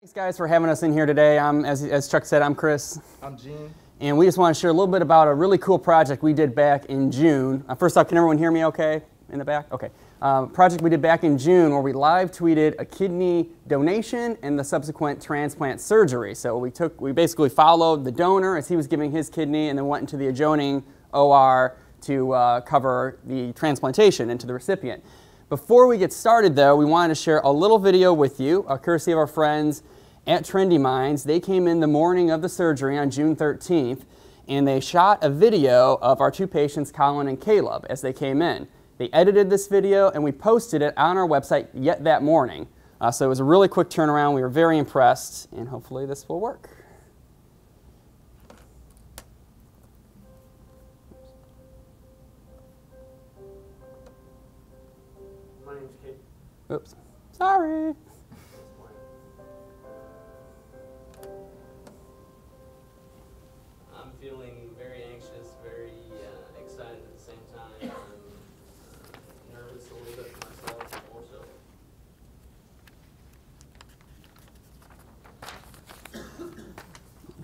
Thanks guys for having us in here today. As Chuck said, I'm Chris. I'm Gene. And we just want to share a little bit about a really cool project we did back in June. First off, can everyone hear me okay in the back? Okay. Project we did back in June where we live tweeted a kidney donation and the subsequent transplant surgery. So we basically followed the donor as he was giving his kidney and then went into the adjoining OR to cover the transplantation into the recipient. Before we get started though, we wanted to share a little video with you, courtesy of our friends at Trendy Minds. They came in the morning of the surgery on June 13th and they shot a video of our two patients, Colin and Caleb, as they came in. They edited this video and we posted it on our website yet that morning. So it was a really quick turnaround. We were very impressed and hopefully this will work. My name's Kate. Oops. Sorry. I'm feeling very anxious, very excited at the same time. I'm nervous a little bit myself, more so.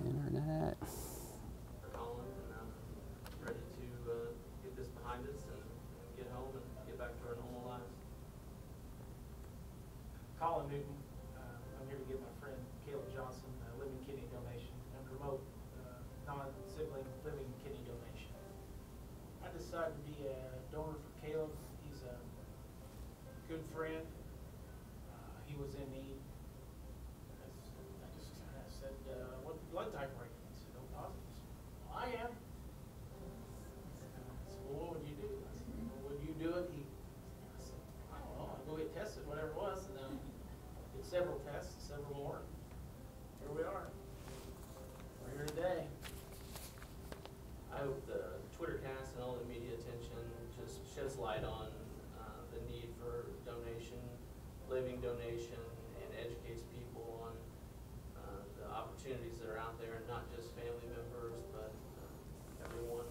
Internet. For Colin, and I'm ready to get this behind us and get home and get back to our normal lives. Colin Newton. I'm here to give my friend Caleb Johnson a living kidney donation and promote non-sibling living kidney donation. I decided to be a donor for Caleb. He's a good friend. He was in need. I just said, what blood type are you? He said, oh, positive. Well, I am. I said, well, what would you do? I said, well, would you do it? I said, I don't know. I'll go get tested, whatever it was. And then did several tests, several more. Here we are. We're here today. I hope the Twitter cast and all the media attention just sheds light on the need for donation, living donation, and educates people on the opportunities that are out there, and not just family members, but everyone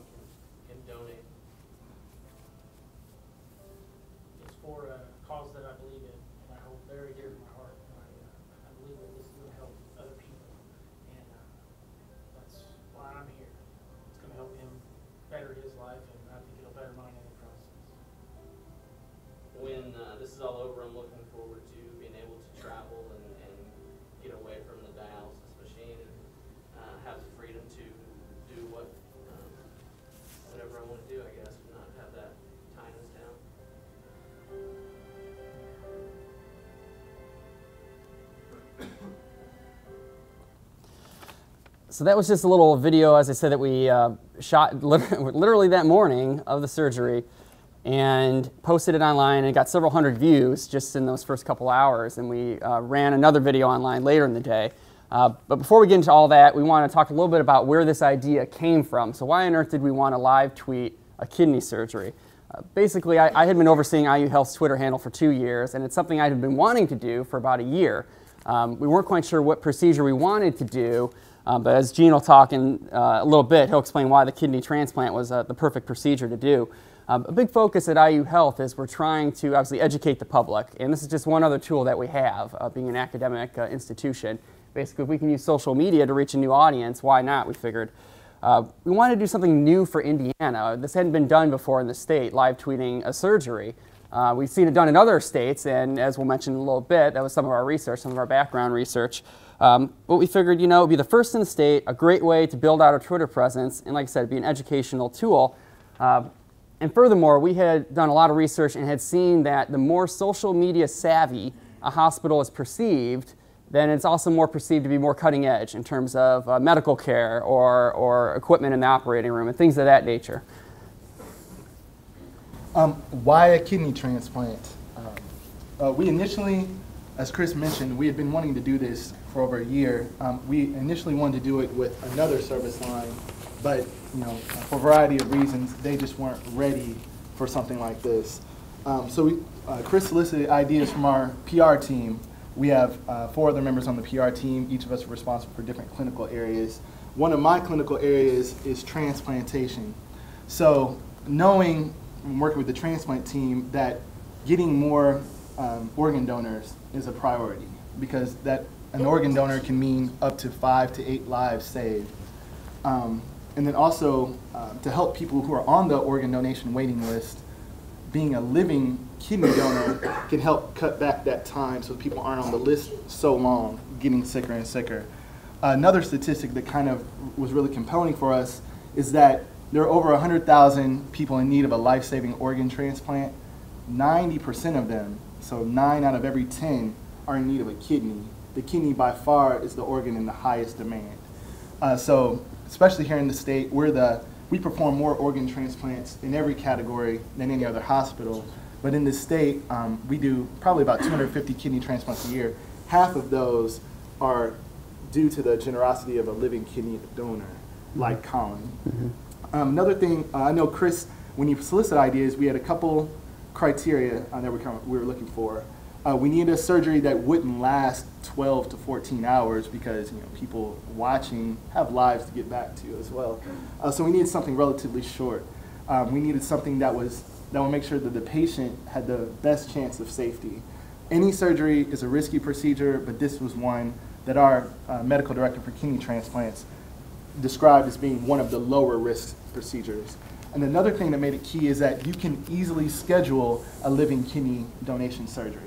can donate. It's for a cause that I believe in, and I hold very dear to my heart. I believe that this is going to help other people, and that's why I'm here. It's going to help him better his life, and I think it'll better mine in the process. When this is all over, I'm looking forward to being able to travel and get away from the dialysis machine and have the freedom to do whatever I want to do, I guess, and not have that tying us down. So that was just a little video, as I said, that we shot literally that morning of the surgery and posted it online, and it got several hundred views just in those first couple hours, and we ran another video online later in the day. But before we get into all that, we want to talk a little bit about where this idea came from. So why on earth did we want to live tweet a kidney surgery? Basically, I had been overseeing IU Health's Twitter handle for 2 years, and it's something I had been wanting to do for about a year. We weren't quite sure what procedure we wanted to do, but as Gene will talk in a little bit, he'll explain why the kidney transplant was the perfect procedure to do. A big focus at IU Health is we're trying to obviously educate the public, and this is just one other tool that we have, being an academic institution. Basically, if we can use social media to reach a new audience, why not, we figured. We wanted to do something new for Indiana. This hadn't been done before in the state, live tweeting a surgery. We've seen it done in other states, and as we'll mention in a little bit, that was some of our research, some of our background research. But we figured, it would be the first in the state, a great way to build out our Twitter presence, and like I said, be an educational tool. And furthermore, we had done a lot of research and had seen that the more social media savvy a hospital is perceived, then it's also more perceived to be more cutting edge in terms of medical care or equipment in the operating room and things of that nature. Why a kidney transplant? We initially, as Chris mentioned, we had been wanting to do this for over a year. We initially wanted to do it with another service line, but for a variety of reasons, they just weren't ready for something like this. So Chris solicited ideas from our PR team. We have 4 other members on the PR team. Each of us are responsible for different clinical areas. One of my clinical areas is transplantation. So knowing and working with the transplant team that getting more organ donors is a priority, because that an organ donor can mean up to 5 to 8 lives saved. And then also, to help people who are on the organ donation waiting list, being a living kidney donor can help cut back that time so people aren't on the list so long, getting sicker and sicker. Another statistic that kind of was really compelling for us is that there are over 100,000 people in need of a life-saving organ transplant. 90% of them, so 9 out of every 10, are in need of a kidney. The kidney by far is the organ in the highest demand. So especially here in the state, we perform more organ transplants in every category than any other hospital. But in this state, we do probably about 250 kidney transplants a year. Half of those are due to the generosity of a living kidney donor, like Colin. Another thing, I know Chris, when you solicit ideas, we had a couple criteria that we were looking for. We needed a surgery that wouldn't last 12 to 14 hours because people watching have lives to get back to as well. So we needed something relatively short. We needed something that would make sure that the patient had the best chance of safety. Any surgery is a risky procedure, but this was one that our medical director for kidney transplants described as being one of the lower risk procedures. And another thing that made it key is that you can easily schedule a living kidney donation surgery.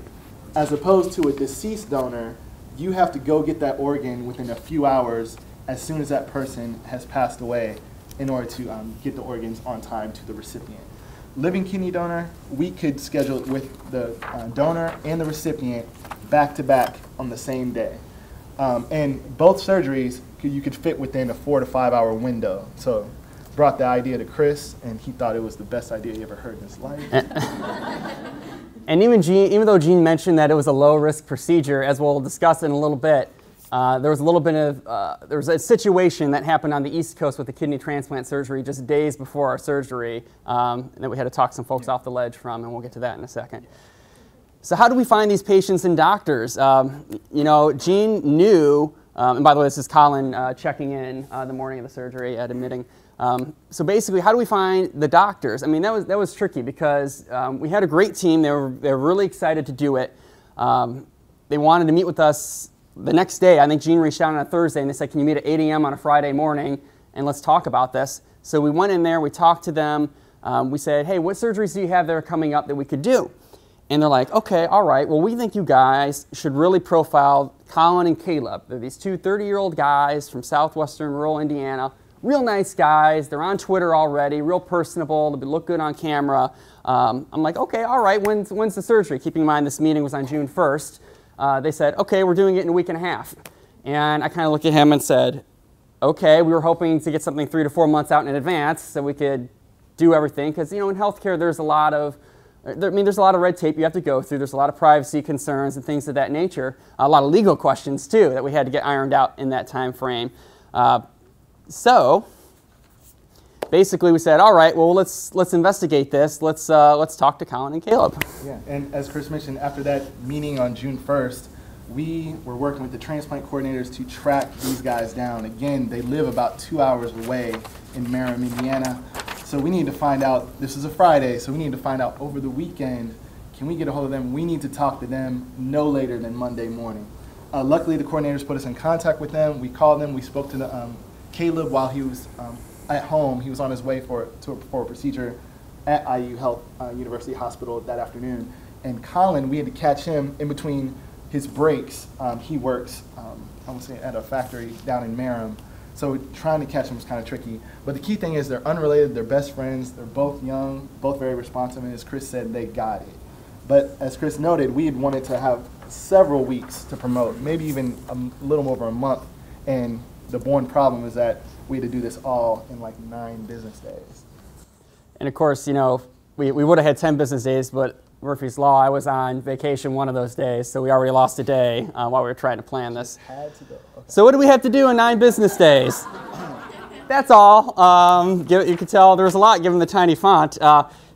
As opposed to a deceased donor, you have to go get that organ within a few hours as soon as that person has passed away in order to get the organs on time to the recipient. Living kidney donor, we could schedule it with the donor and the recipient back to back on the same day. And both surgeries, you could fit within a 4 to 5 hour window. So brought the idea to Chris, and he thought it was the best idea he ever heard in his life. And even though Gene mentioned that it was a low-risk procedure, as we'll discuss in a little bit, there was a little bit of there was a situation that happened on the East Coast with the kidney transplant surgery just days before our surgery that we had to talk some folks off the ledge from, and we'll get to that in a second. So how do we find these patients and doctors? Gene knew, and by the way, this is Colin checking in the morning of the surgery at admitting. So basically, how do we find the doctors? I mean, that was tricky because we had a great team. They were really excited to do it. They wanted to meet with us the next day. I think Gene reached out on a Thursday and they said, "Can you meet at 8 a.m. on a Friday morning and let's talk about this?" So we went in there, we talked to them. We said, "Hey, what surgeries do you have that are coming up that we could do?" And they're like, "Okay, all right. Well, we think you guys should really profile Colin and Caleb. They're these two 30-year-old guys from southwestern rural Indiana. Real nice guys. They're on Twitter already, real personable. They look good on camera." I'm like, "Okay, all right. When's the surgery?" Keeping in mind this meeting was on June 1st. They said, "Okay, we're doing it in a week and a half." And I kind of looked at him and said, "Okay, we were hoping to get something 3 to 4 months out in advance so we could do everything." Because, in healthcare, there's a lot of red tape you have to go through. There's a lot of privacy concerns and things of that nature. A lot of legal questions, too, that we had to get ironed out in that time frame. So basically we said, all right, well, let's investigate this. Let's talk to Colin and Caleb. Yeah, and as Chris mentioned, after that meeting on June 1st, we were working with the transplant coordinators to track these guys down. Again, they live about 2 hours away in Merrim, Indiana. So we need to find out, this is a Friday, so we need to find out over the weekend, can we get a hold of them? We need to talk to them no later than Monday morning. Luckily, the coordinators put us in contact with them. We called them. We spoke to Caleb while he was at home. He was on his way for a procedure at IU Health University Hospital that afternoon. And Colin, we had to catch him in between his breaks. He works, I would say, at a factory down in Merrim. So trying to catch him was kind of tricky. But the key thing is they're unrelated, they're best friends, they're both young, both very responsive, and as Chris said, they got it. But as Chris noted, we had wanted to have several weeks to promote, maybe even a little over a month. And the born problem is that we had to do this all in like 9 business days. And of course, we would have had 10 business days, but Murphy's Law, I was on vacation one of those days, so we already lost a day while we were trying to plan this. Had to go. Okay. So what do we have to do in 9 business days? That's all. You could tell there was a lot given the tiny font.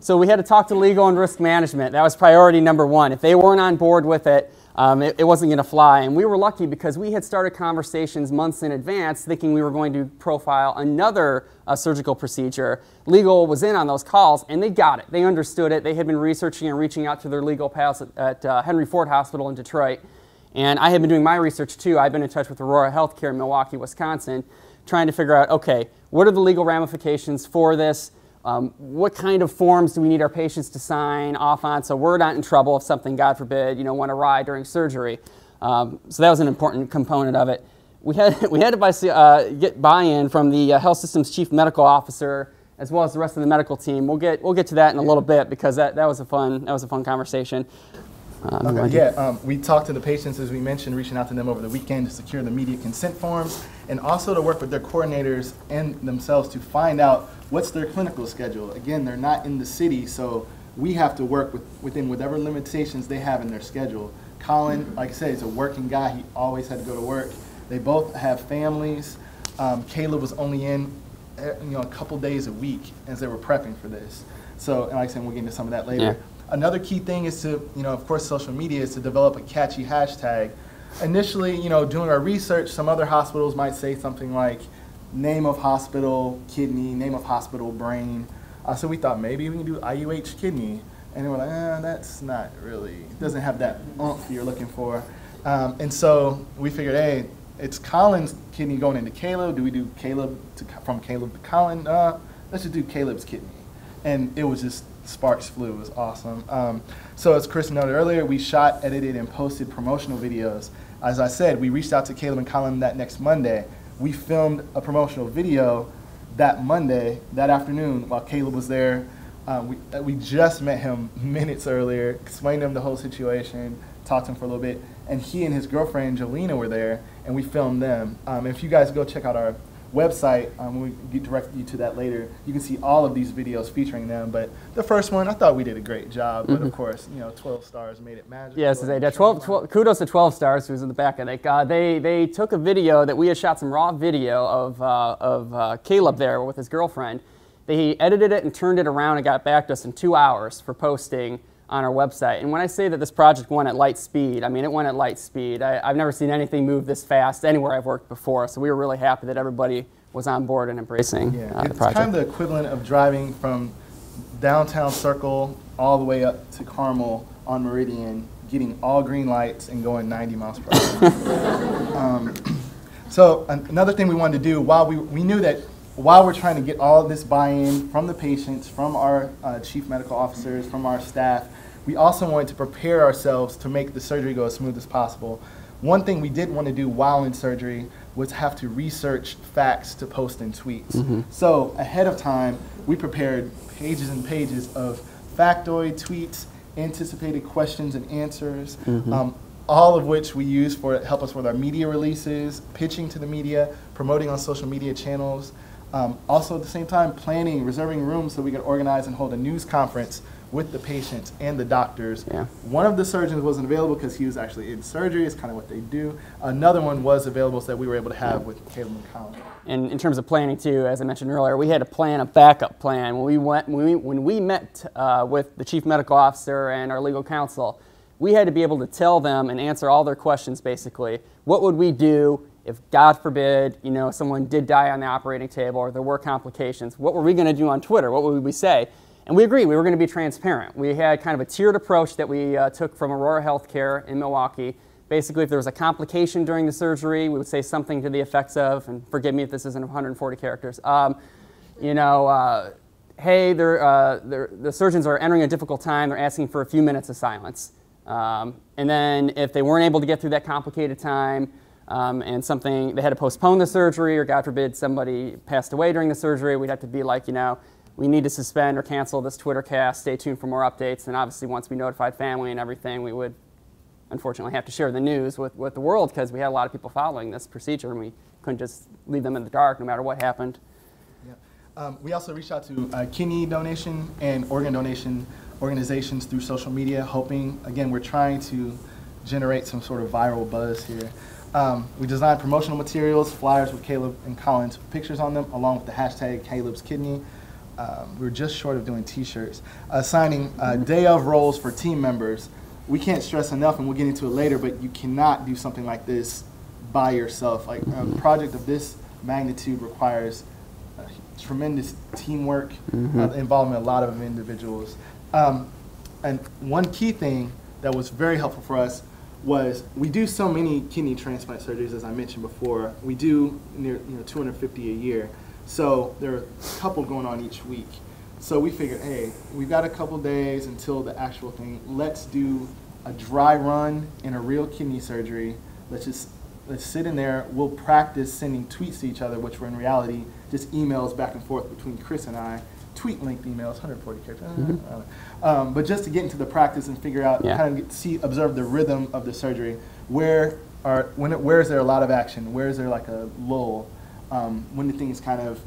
So we had to talk to legal and risk management. That was priority number 1. If they weren't on board with it, it wasn't going to fly. And we were lucky because we had started conversations months in advance thinking we were going to profile another surgical procedure. Legal was in on those calls, and they got it. They understood it. They had been researching and reaching out to their legal pals at Henry Ford Hospital in Detroit. And I have been doing my research too. I've been in touch with Aurora Healthcare in Milwaukee, Wisconsin, trying to figure out, okay, what are the legal ramifications for this? What kind of forms do we need our patients to sign off on so we're not in trouble if something, God forbid, went awry during surgery? So that was an important component of it. We had to get buy-in from the health system's chief medical officer as well as the rest of the medical team. We'll get to that in a little bit because that was a fun conversation. We talked to the patients, as we mentioned, reaching out to them over the weekend to secure the media consent forms and also to work with their coordinators and themselves to find out what's their clinical schedule. Again, they're not in the city, so we have to work within whatever limitations they have in their schedule. Colin, like I said, is a working guy. He always had to go to work. They both have families. Caleb was only in a couple days a week as they were prepping for this. So, and like I said, we'll get into some of that later. Yeah. Another key thing is to, of course, social media is to develop a catchy hashtag. Initially, doing our research, some other hospitals might say something like name of hospital kidney, name of hospital brain. So we thought maybe we can do IUH kidney. And they were like, that's not really, it doesn't have that oomph you're looking for. And so we figured, hey, it's Colin's kidney going into Caleb. Do we do from Caleb to Colin? Let's just do Caleb's kidney. And it was just, sparks flew. It was awesome. So as Chris noted earlier, we shot, edited, and posted promotional videos. As I said, we reached out to Caleb and Colin that next Monday. We filmed a promotional video that Monday, that afternoon, while Caleb was there. We just met him minutes earlier, explained to him the whole situation, talked to him for a little bit, and he and his girlfriend, Jolena, were there, and we filmed them. If you guys go check out our website, we'll direct you to that later. You can see all of these videos featuring them, but the first one, I thought we did a great job, but of course, 12 stars made it magical. Yes, yeah, 12, kudos to 12 Stars, who's in the back of it. They took a video that we had shot, some raw video of Caleb there with his girlfriend. They edited it and turned it around and got back to us in 2 hours for posting on our website. And when I say that this project went at light speed, I mean it went at light speed. I've never seen anything move this fast anywhere I've worked before, so we were really happy that everybody was on board and embracing the project. It's kind of the equivalent of driving from downtown Circle all the way up to Carmel on Meridian, getting all green lights and going 90 miles per hour. So another thing we wanted to do, while we knew that while we're trying to get all of this buy-in from the patients, from our chief medical officers, from our staff, we also wanted to prepare ourselves to make the surgery go as smooth as possible. One thing we did want to do while in surgery was have to research facts to post in tweets. So ahead of time, we prepared pages and pages of factoid tweets, anticipated questions and answers, all of which we use for help us with our media releases, pitching to the media, promoting on social media channels. Also at the same time, reserving rooms so we could organize and hold a news conference with the patients and the doctors. Yeah. One of the surgeons wasn't available because he was actually in surgery. It's kind of what they do. Another one was available so that we were able to have with Caleb and Colin. And in terms of planning too, as I mentioned earlier, we had to plan a backup plan. When we met with the chief medical officer and our legal counsel, we had to be able to tell them and answer all their questions basically. What would we do if, God forbid, someone did die on the operating table or there were complications? What were we going to do on Twitter? What would we say? And we agreed we were going to be transparent. We had kind of a tiered approach that we took from Aurora Healthcare in Milwaukee. Basically, if there was a complication during the surgery, we would say something to the effects of, and forgive me if this isn't 140 characters, hey, the surgeons are entering a difficult time. They're asking for a few minutes of silence. And then if they weren't able to get through that complicated time and they had to postpone the surgery, or God forbid somebody passed away during the surgery, we'd have to be like, we need to suspend or cancel this Twitter cast. Stay tuned for more updates. And obviously, once we notified family and everything, we would unfortunately have to share the news with the world because we had a lot of people following this procedure and we couldn't just leave them in the dark no matter what happened. Yeah. We also reached out to kidney donation and organ donation organizations through social media, hoping, again, we're trying to generate some sort of viral buzz here. We designed promotional materials, flyers with Caleb and Colin's pictures on them, along with the hashtag Caleb's Kidney. We were just short of doing t-shirts. Assigning day of roles for team members. We can't stress enough, and we'll get into it later, but you cannot do something like this by yourself. Like a project of this magnitude requires tremendous teamwork, involvement of a lot of individuals. And one key thing that was very helpful for us was we do so many kidney transplant surgeries, as I mentioned before. We do near 250 a year. So there are a couple going on each week. So we figured, hey, we've got a couple days until the actual thing. Let's do a dry run in a real kidney surgery. Let's sit in there. We'll practice sending tweets to each other, which were in reality just emails back and forth between Chris and I. Tweet length emails, 140 characters. But just to get into the practice and figure out, kind of observe the rhythm of the surgery. Where is there a lot of action? Where is there like a lull? When the things kind of,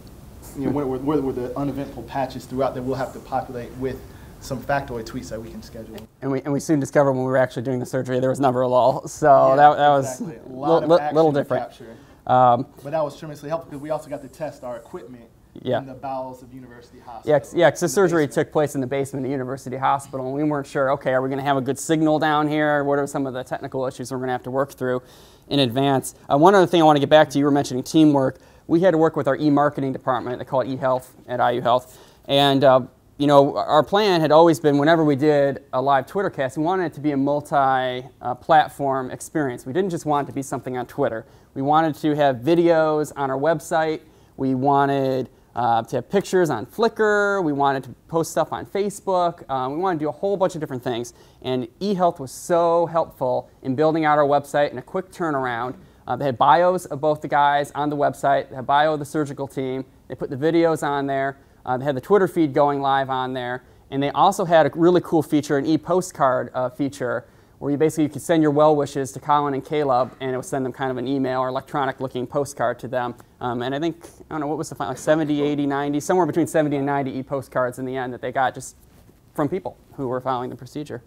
where were the uneventful patches throughout that we'll have to populate with some factoid tweets that we can schedule. And we soon discovered when we were actually doing the surgery there was never a lull. So that was a little different. But that was tremendously helpful because we also got to test our equipment in the bowels of University Hospital. Yeah, because the surgery took place in the basement of University Hospital, and we weren't sure, okay, are we going to have a good signal down here? What are some of the technical issues we're going to have to work through in advance? One other thing I want to get back to, you were mentioning teamwork. We had to work with our e-marketing department. They call it e-health at IU Health. And our plan had always been, whenever we did a live Twitter cast, we wanted it to be a multi-platform experience. We didn't just want it to be something on Twitter. We wanted to have videos on our website. We wanted to have pictures on Flickr. We wanted to post stuff on Facebook. We wanted to do a whole bunch of different things. And eHealth was so helpful in building out our website in a quick turnaround. They had bios of both the guys on the website. They had bio of the surgical team. They put the videos on there. They had the Twitter feed going live on there. And they also had a really cool feature, an e-postcard feature, where you could send your well wishes to Colin and Caleb, and it would send them kind of an email or electronic looking postcard to them. And I think, I don't know, what was the final, like 70, 80, 90, somewhere between 70 and 90 e-postcards in the end that they got just from people who were following the procedure.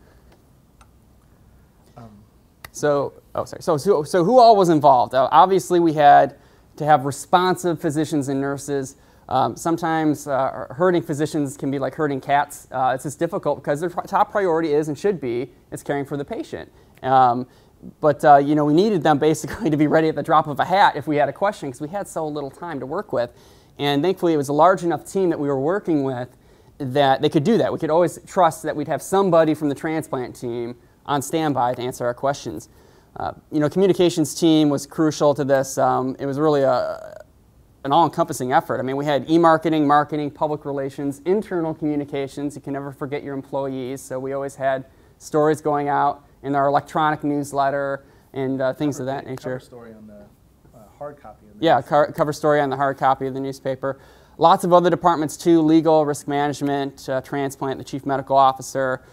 So who all was involved? Obviously we had to have responsive physicians and nurses. Sometimes herding physicians can be like herding cats. It's just difficult because their top priority is and should be caring for the patient. But we needed them basically to be ready at the drop of a hat if we had a question because we had so little time to work with. And thankfully it was a large enough team that we were working with that they could do that. We could always trust that we'd have somebody from the transplant team on standby to answer our questions. Communications team was crucial to this. It was really an all-encompassing effort. I mean, we had e-marketing, marketing, public relations, internal communications. You can never forget your employees, so we always had stories going out in our electronic newsletter and things of that nature. Cover story on the hard copy of the newspaper. Cover story on the hard copy of the newspaper. Lots of other departments too, legal, risk management, transplant, the chief medical officer,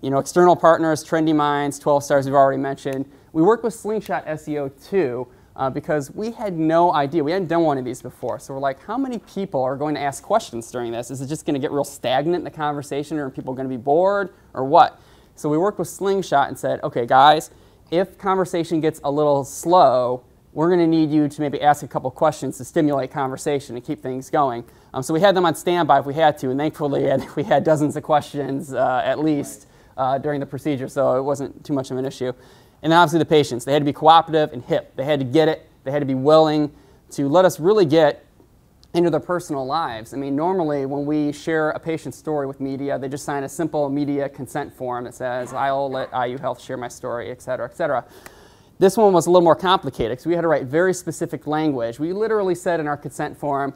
external partners, Trendy Minds, 12 Stars we've already mentioned. We worked with Slingshot SEO too, because we had no idea. We hadn't done one of these before. So we're like, how many people are going to ask questions during this? Is it just going to get real stagnant in the conversation, or are people going to be bored, or what? So we worked with Slingshot and said, okay, guys, if conversation gets a little slow, we're going to need you to maybe ask a couple questions to stimulate conversation and keep things going. So we had them on standby if we had to, and thankfully we had dozens of questions at least during the procedure, so it wasn't too much of an issue. And then obviously the patients, they had to be cooperative and hip. They had to get it. They had to be willing to let us really get into their personal lives. I mean, normally when we share a patient's story with media, they just sign a simple media consent form that says, I'll let IU Health share my story, et cetera, et cetera. This one was a little more complicated because we had to write very specific language. We literally said in our consent form,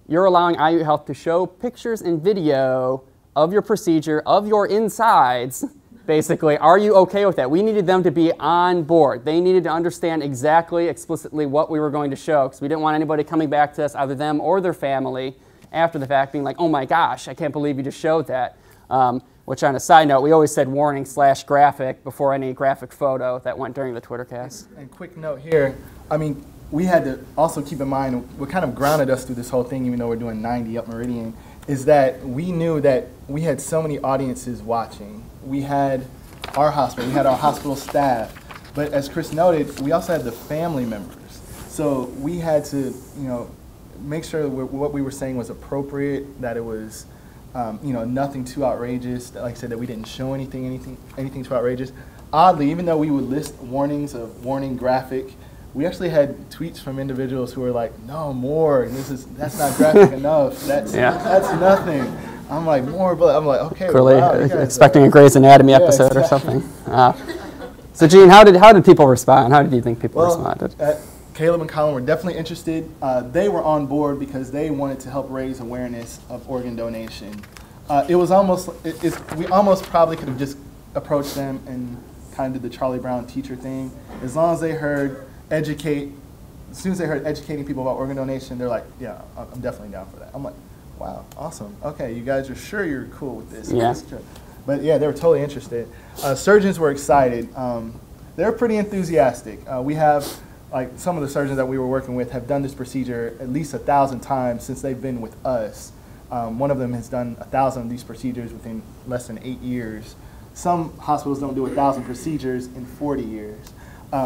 you're allowing IU Health to show pictures and video of your procedure, of your insides. Basically, are you okay with that? We needed them to be on board. They needed to understand exactly, explicitly what we were going to show because we didn't want anybody coming back to us, either them or their family, after the fact being like, oh my gosh, I can't believe you just showed that. Which on a side note, we always said warning/graphic before any graphic photo that went during the Twitter cast. And quick note here, I mean, we had to also keep in mind, what kind of grounded us through this whole thing, even though we're doing 90 up Meridian, is that we knew that we had so many audiences watching. We had our hospital, we had our hospital staff, but as Chris noted, we also had the family members. So we had to, make sure that what we were saying was appropriate, that it was, nothing too outrageous. Like I said, that we didn't show anything too outrageous. Oddly, even though we would list warnings of warning graphic, we actually had tweets from individuals who were like, no, more, that's not graphic enough, that's nothing. I'm like, more, but I'm like, okay. Clearly wow, expecting a Grey's Anatomy episode or something. So Gene, how did people respond? How did you think people responded? Caleb and Colin were definitely interested. They were on board because they wanted to help raise awareness of organ donation. It was almost, we almost probably could have just approached them and kind of did the Charlie Brown teacher thing. As long as they heard as soon as they heard educating people about organ donation, they're like, yeah, I'm definitely down for that. I'm like, wow, awesome. Okay, you guys are sure you're cool with this. Yeah. But yeah, they were totally interested. Surgeons were excited. They're pretty enthusiastic. We have, like, some of the surgeons that we were working with have done this procedure at least 1,000 times since they've been with us. One of them has done 1,000 of these procedures within less than 8 years. Some hospitals don't do 1,000 procedures in 40 years.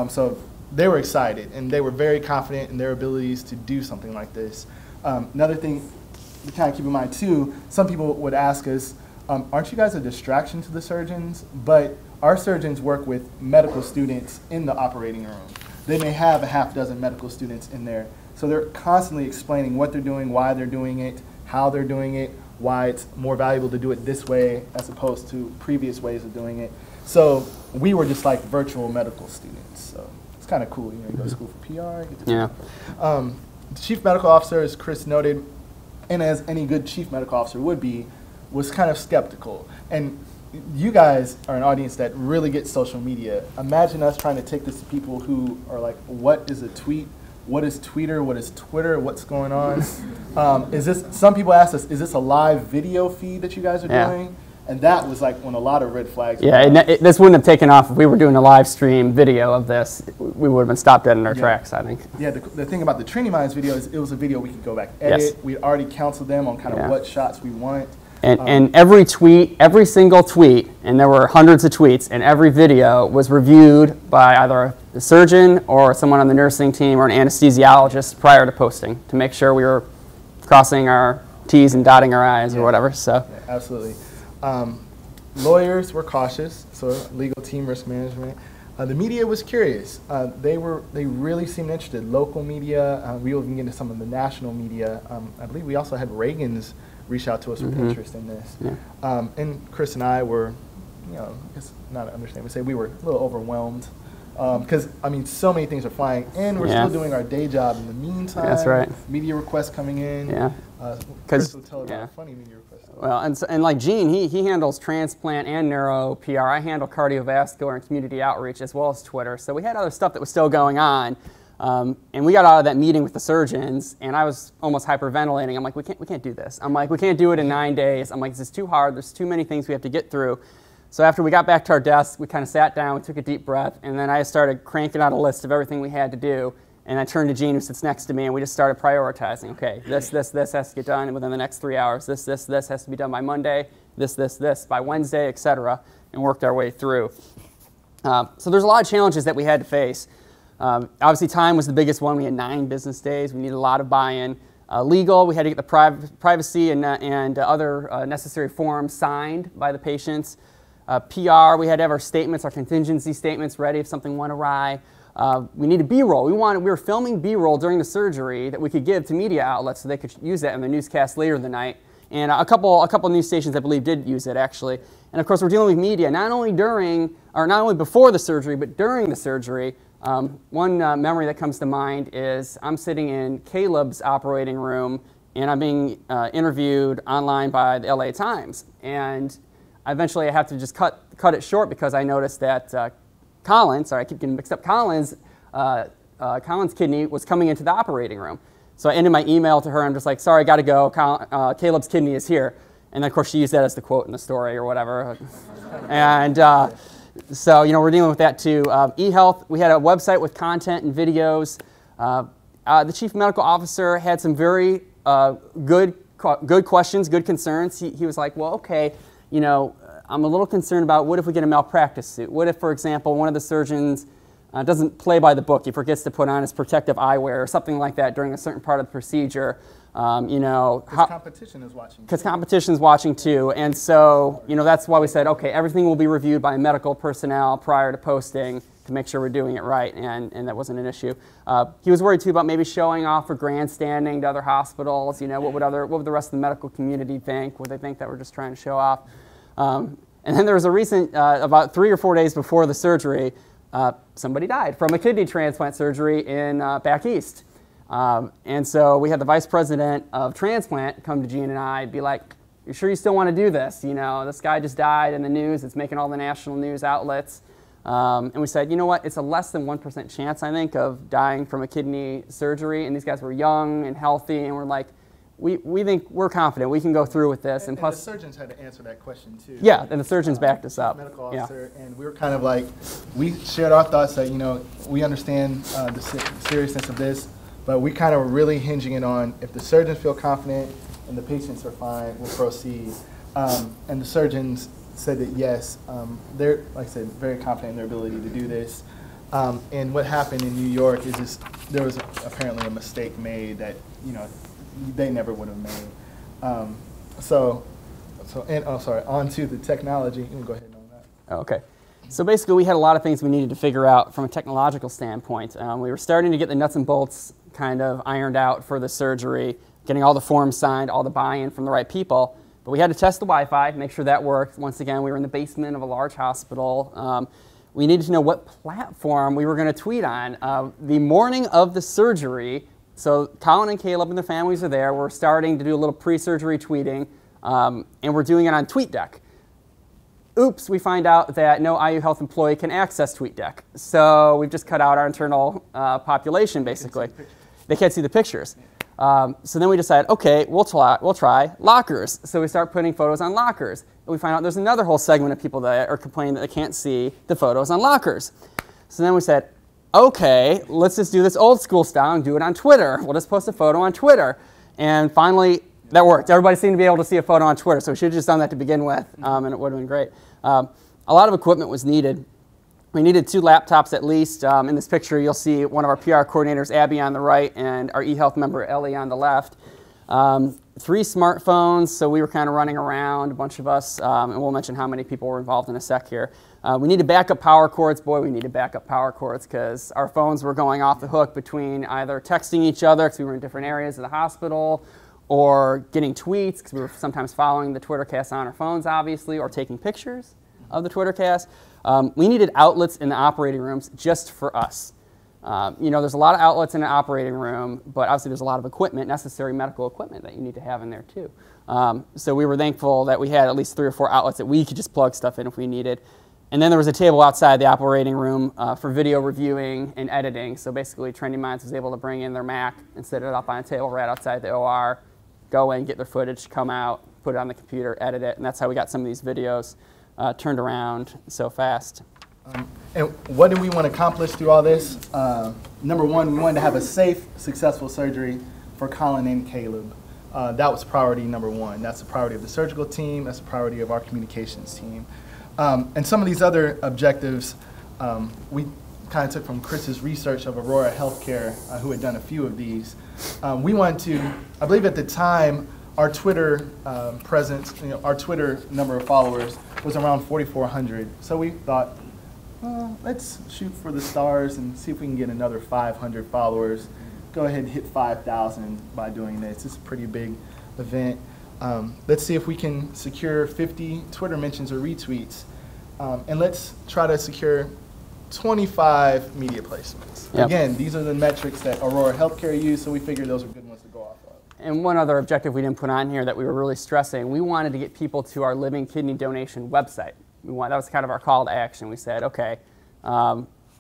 So they were excited, and they were very confident in their abilities to do something like this. Another thing to kind of keep in mind too, some people would ask us, aren't you guys a distraction to the surgeons? But our surgeons work with medical students in the operating room. They may have a half dozen medical students in there. So they're constantly explaining what they're doing, why they're doing it, how they're doing it, why it's more valuable to do it this way as opposed to previous ways of doing it. So we were just like virtual medical students. So it's kind of cool. You know, you go to school for PR. Get to Yeah. The chief medical officer, as Chris noted, and as any good chief medical officer would be, was kind of skeptical. And you guys are an audience that really gets social media. Imagine us trying to take this to people who are like, what is a tweet? What is Twitter? What is Twitter? What's going on? Is this? Some people ask us, is this a live video feed that you guys are doing? And that was like when a lot of red flags. Yeah, this wouldn't have taken off if we were doing a live stream video of this. We would have been stopped dead in our tracks, I think. Yeah, the thing about the Trinity Minds video is it was a video we could go back edit. Yes. We already counseled them on kind of what shots we want. And every tweet, every single tweet, and there were hundreds of tweets, and every video was reviewed by either a surgeon or someone on the nursing team or an anesthesiologist prior to posting to make sure we were crossing our T's and dotting our I's or whatever. So yeah, absolutely. Lawyers were cautious, so legal team, risk management. The media was curious. They really seemed interested. Local media, we will even get into some of the national media. I believe we also had Reagan's reach out to us with interest in this. Yeah. And Chris and I were, you know, I guess not to understand, we say we were a little overwhelmed. Because, I mean, so many things are flying, and we're still doing our day job in the meantime. That's right. Media requests coming in. Yeah. Chris will tell about funny media requests. Well, and like Gene, he handles transplant and neuro PR. I handle cardiovascular and community outreach as well as Twitter. So we had other stuff that was still going on. And we got out of that meeting with the surgeons, and I was almost hyperventilating. I'm like, we can't do this. I'm like, we can't do it in 9 days. I'm like, this is too hard. There's too many things we have to get through. So after we got back to our desk, we kind of sat down, we took a deep breath, and then I started cranking out a list of everything we had to do. And I turned to Gene, who sits next to me, and we just started prioritizing. Okay, this has to get done within the next 3 hours. This has to be done by Monday. This by Wednesday, etc. And worked our way through. So there's a lot of challenges that we had to face. Obviously, time was the biggest one. We had 9 business days. We needed a lot of buy-in. Legal, we had to get the privacy and other necessary forms signed by the patients. PR, we had to have our statements, our contingency statements ready if something went awry. We needed B-roll. We were filming B-roll during the surgery that we could give to media outlets so they could use that in their newscast later in the night. And a couple news stations, I believe, did use it actually. And of course, we're dealing with media not only before the surgery, but during the surgery. One memory that comes to mind is I'm sitting in Caleb's operating room, and I'm being interviewed online by the LA Times. And eventually I have to just cut it short because I noticed that Collins, sorry, I keep getting mixed up, Collins' kidney was coming into the operating room. So I ended my email to her. I'm just like, sorry, I got to go. Caleb's kidney is here. And then, of course, she used that as the quote in the story or whatever. And so, you know, we're dealing with that too. eHealth, we had a website with content and videos. The chief medical officer had some very good questions, good concerns. He was like, well, okay, you know, I'm a little concerned about what if we get a malpractice suit? What if, for example, one of the surgeons doesn't play by the book, he forgets to put on his protective eyewear or something like that during a certain part of the procedure? You know, because competition is watching. Because competition is watching too, and so you know that's why we said, okay, everything will be reviewed by medical personnel prior to posting to make sure we're doing it right, and that wasn't an issue. He was worried too about maybe showing off or grandstanding to other hospitals. You know, what would the rest of the medical community think? Would they think that we're just trying to show off? And then there was a recent, about 3 or 4 days before the surgery, somebody died from a kidney transplant surgery in back east. And so we had the vice president of transplant come to Gene and I, be like, "You sure you still want to do this? You know, this guy just died in the news. It's making all the national news outlets." And we said, you know what? It's a less than 1% chance, I think, of dying from a kidney surgery. And these guys were young and healthy, and we're like, we think we're confident we can go through with this. And plus, the surgeons had to answer that question too. Yeah, and the surgeons backed us up. Medical officer, and we were kind of like, we shared our thoughts that, you know, we understand the seriousness of this, but we kind of were really hinging it on if the surgeons feel confident and the patients are fine, we'll proceed. And the surgeons said that yes, they're, like I said, very confident in their ability to do this. And what happened in New York is just, there was apparently a mistake made that, you know, they never would have made. On to the technology. You can go ahead on that. Okay. So basically, we had a lot of things we needed to figure out from a technological standpoint. We were starting to get the nuts and bolts kind of ironed out for the surgery, getting all the forms signed, all the buy-in from the right people. But we had to test the Wi-Fi, make sure that worked. Once again, we were in the basement of a large hospital. We needed to know what platform we were going to tweet on. The morning of the surgery, so Colin and Caleb and their families are there. We're starting to do a little pre-surgery tweeting, and we're doing it on TweetDeck. Oops, we find out that no IU Health employee can access TweetDeck. So we've just cut out our internal population, basically. They can't see the pictures. So then we decided, okay, we'll try lockers. So we start putting photos on lockers. And we find out there's another whole segment of people that are complaining that they can't see the photos on lockers. So then we said, okay, let's just do this old school style and do it on Twitter. We'll just post a photo on Twitter. And finally, that worked. Everybody seemed to be able to see a photo on Twitter, so we should have just done that to begin with, and it would have been great. A lot of equipment was needed. We needed 2 laptops at least. In this picture, you'll see one of our PR coordinators, Abby, on the right, and our eHealth member, Ellie, on the left. 3 smartphones, so we were kind of running around, a bunch of us, and we'll mention how many people were involved in a sec here. We needed backup power cords. Boy, we needed backup power cords because our phones were going off the hook between either texting each other because we were in different areas of the hospital, or getting tweets because we were sometimes following the Twittercast on our phones, obviously, or taking pictures of the Twittercast. We needed outlets in the operating rooms just for us. You know, there's a lot of outlets in an operating room, but obviously there's a lot of equipment, necessary medical equipment that you need to have in there too. So we were thankful that we had at least 3 or 4 outlets that we could just plug stuff in if we needed. And then there was a table outside the operating room for video reviewing and editing. So basically, Trending Minds was able to bring in their Mac and set it up on a table right outside the OR, go in, get their footage, come out, put it on the computer, edit it, and that's how we got some of these videos turned around so fast. And what do we want to accomplish through all this? Number one, we wanted to have a safe, successful surgery for Colin and Caleb. That was priority number 1. That's the priority of the surgical team. That's the priority of our communications team. And some of these other objectives we kind of took from Chris's research of Aurora Healthcare, who had done a few of these. We wanted to, I believe at the time, our Twitter presence, our Twitter number of followers was around 4,400. So we thought, let's shoot for the stars and see if we can get another 500 followers. Go ahead and hit 5,000 by doing this. It's a pretty big event. Let's see if we can secure 50 Twitter mentions or retweets. And let's try to secure 25 media placements. Yep. Again, these are the metrics that Aurora Healthcare used, so we figured those are good ones to go off of. And one other objective we didn't put on here that we were really stressing, we wanted to get people to our living kidney donation website. That was kind of our call to action. We said, okay,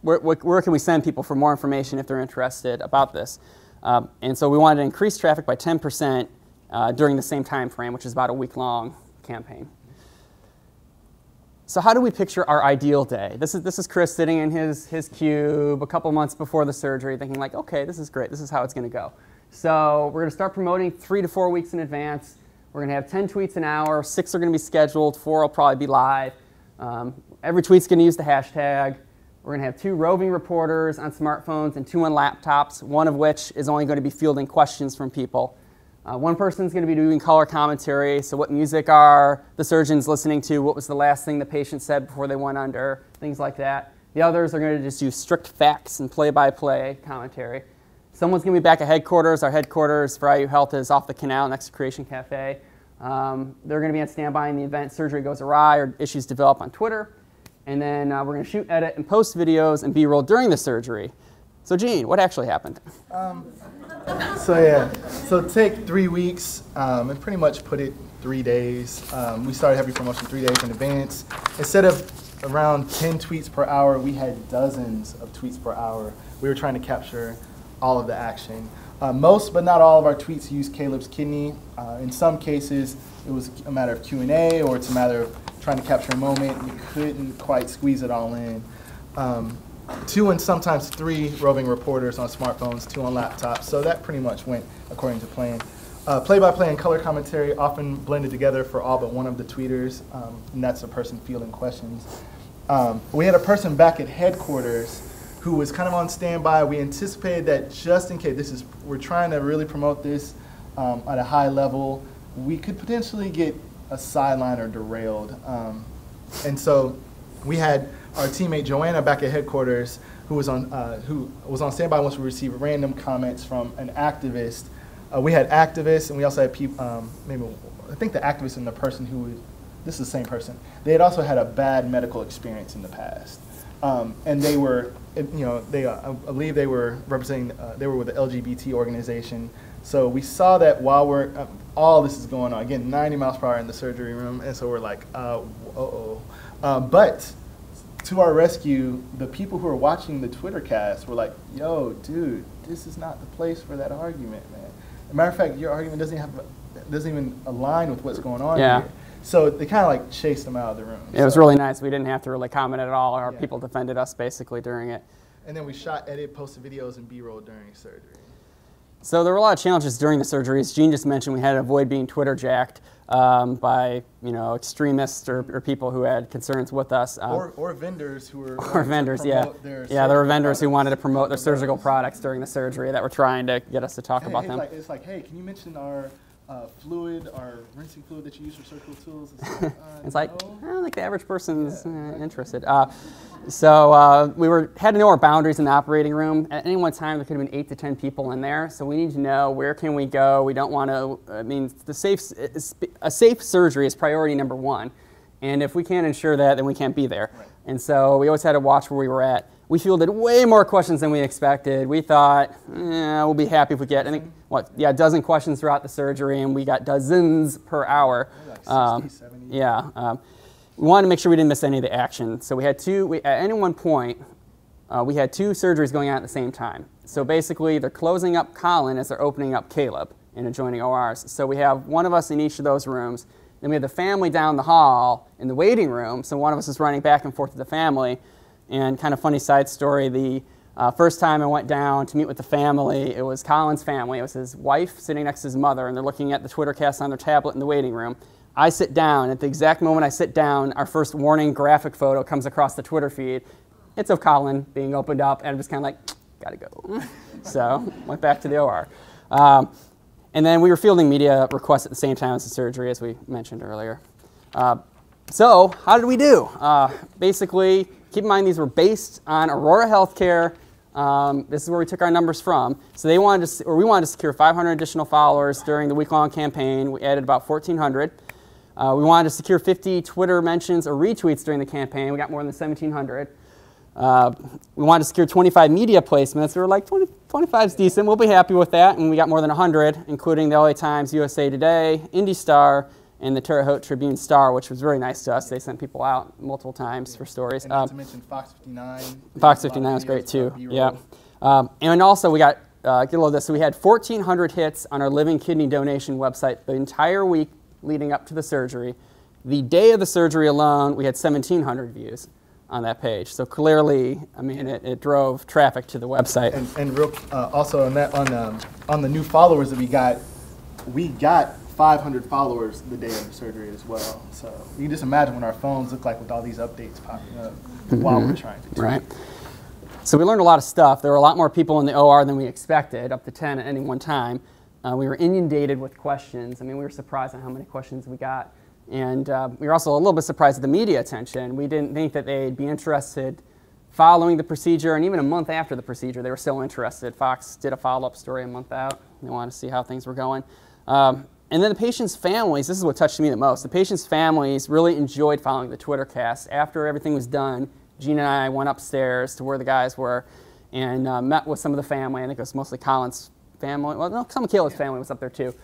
where can we send people for more information if they're interested about this? And so we wanted to increase traffic by 10% during the same time frame, which is about a week-long campaign. So how do we picture our ideal day? This is Chris sitting in his cube a couple months before the surgery thinking like, okay, this is great. This is how it's going to go. So we're going to start promoting 3 to 4 weeks in advance. We're going to have 10 tweets an hour. 6 are going to be scheduled. 4 will probably be live. Every tweet's going to use the hashtag. We're going to have 2 roving reporters on smartphones and 2 on laptops, one of which is only going to be fielding questions from people. One person's going to be doing color commentary, so what music are the surgeons listening to, what was the last thing the patient said before they went under, things like that. The others are going to just do strict facts and play-by-play commentary. Someone's going to be back at headquarters. Our headquarters for IU Health is off the canal next to Creation Cafe. They're going to be on standby in the event surgery goes awry or issues develop on Twitter. and then we're going to shoot, edit, and post videos and B-roll during the surgery. So Gene, what actually happened? So take 3 weeks and pretty much put it 3 days. We started heavy promotion 3 days in advance. Instead of around 10 tweets per hour, we had dozens of tweets per hour. We were trying to capture all of the action. Most, but not all of our tweets used Caleb's kidney. In some cases, it was a matter of Q&A, or it's a matter of trying to capture a moment. We couldn't quite squeeze it all in. 2 and sometimes 3 roving reporters on smartphones, 2 on laptops. So that pretty much went according to plan. Play-by-play and color commentary often blended together for all but one of the tweeters, and that's a person fielding questions. We had a person back at headquarters who was kind of on standby. We anticipated that just in case we're trying to really promote this at a high level, we could potentially get a sideline or derailed. And so we had our teammate Joanna back at headquarters who was on standby once we received random comments from an activist. We had activists, and we also had people, I think the activist and the person this is the same person, they had also had a bad medical experience in the past. And they were, I believe they were representing, they were with the LGBT organization. So we saw that while all this is going on, again, 90 miles per hour in the surgery room, and so we're like, uh-oh. But to our rescue, the people who are watching the Twitter cast were like, yo, dude, this is not the place for that argument, man. As a matter of fact, your argument doesn't even align with what's going on here. So they kind of like chased them out of the room. It was really nice. We didn't have to really comment at all. Our people defended us basically during it. And then we shot, edited, posted videos, and B-roll during surgery. So there were a lot of challenges during the surgery. As Gene just mentioned, we had to avoid being Twitter jacked by extremists or people who had concerns with us. Or vendors who were there were vendors who wanted to promote their surgical products during the surgery that were trying to get us to talk about them. It's like, hey, can you mention our fluid, our rinsing fluid that you use for surgical tools? It's like, I don't think the average person's interested. So we had to know our boundaries in the operating room. At any one time, there could have been 8 to 10 people in there. So we need to know where can we go. We don't want to, a safe surgery is priority number 1. And if we can't ensure that, then we can't be there. Right. And so we always had to watch where we were at. We fielded way more questions than we expected. We thought, we'll be happy if we get, a dozen questions throughout the surgery, and we got dozens per hour. Like 60, 70. We wanted to make sure we didn't miss any of the action. So we had at any one point, we had 2 surgeries going on at the same time. So basically, they're closing up Colin as they're opening up Caleb in adjoining ORs. So we have one of us in each of those rooms. Then we have the family down the hall in the waiting room. So one of us is running back and forth to the family. And kind of funny side story, the first time I went down to meet with the family, it was Colin's family. It was his wife sitting next to his mother, and they're looking at the Twitter cast on their tablet in the waiting room. I sit down. At the exact moment I sit down, our first warning graphic photo comes across the Twitter feed. It's of Colin being opened up, and I'm just kind of like, gotta go. So went back to the OR. And then we were fielding media requests at the same time as the surgery, as we mentioned earlier. So how did we do? Basically, keep in mind these were based on Aurora Healthcare. This is where we took our numbers from. So we wanted to secure 500 additional followers during the week-long campaign. We added about 1,400. We wanted to secure 50 Twitter mentions or retweets during the campaign. We got more than 1,700. We wanted to secure 25 media placements. We were like, 25 is decent. We'll be happy with that. And we got more than 100, including the LA Times, USA Today, Indy Star, and the Terre Haute Tribune Star, which was very nice to us. They sent people out multiple times for stories. And not to mention Fox 59. Fox 59 was great too. Yeah. And also we got, get a little of this, so we had 1,400 hits on our living kidney donation website the entire week leading up to the surgery. The day of the surgery alone, we had 1,700 views on that page. So clearly, I mean, it drove traffic to the website. And also on that, on the new followers that we got 500 followers the day of the surgery as well. So you can just imagine what our phones look like with all these updates popping up while we're trying to. Right. So we learned a lot of stuff. There were a lot more people in the OR than we expected, up to 10 at any one time. We were inundated with questions. I mean, we were surprised at how many questions we got. And we were also a little bit surprised at the media attention. We didn't think that they'd be interested following the procedure, and even a month after the procedure, they were still interested. Fox did a follow-up story a month out. They wanted to see how things were going. And then the patients' families, this is what touched me the most. The patients' families really enjoyed following the Twitter cast. After everything was done, Gene and I went upstairs to where the guys were and met with some of the family. I think it was mostly Colin's family. Well, no, some of Kayla's family was up there too.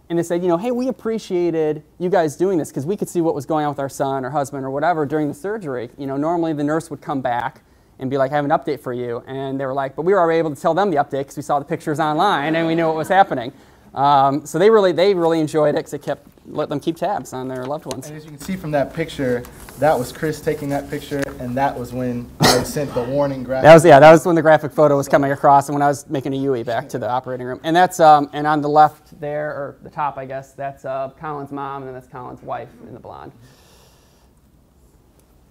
And they said, you know, hey, we appreciated you guys doing this because we could see what was going on with our son or husband or whatever during the surgery. You know, normally the nurse would come back and be like, I have an update for you. And they were like, but we were already able to tell them the update because we saw the pictures online and we knew what was happening. So they really enjoyed it because it let them keep tabs on their loved ones. And as you can see from that picture, that was Chris taking that picture, and that was when I sent the warning graphic. That was when the graphic photo was coming across and when I was making a UE back to the operating room. And that's, and on the left there, or the top, I guess, that's Colin's mom, and then that's Colin's wife in the blonde.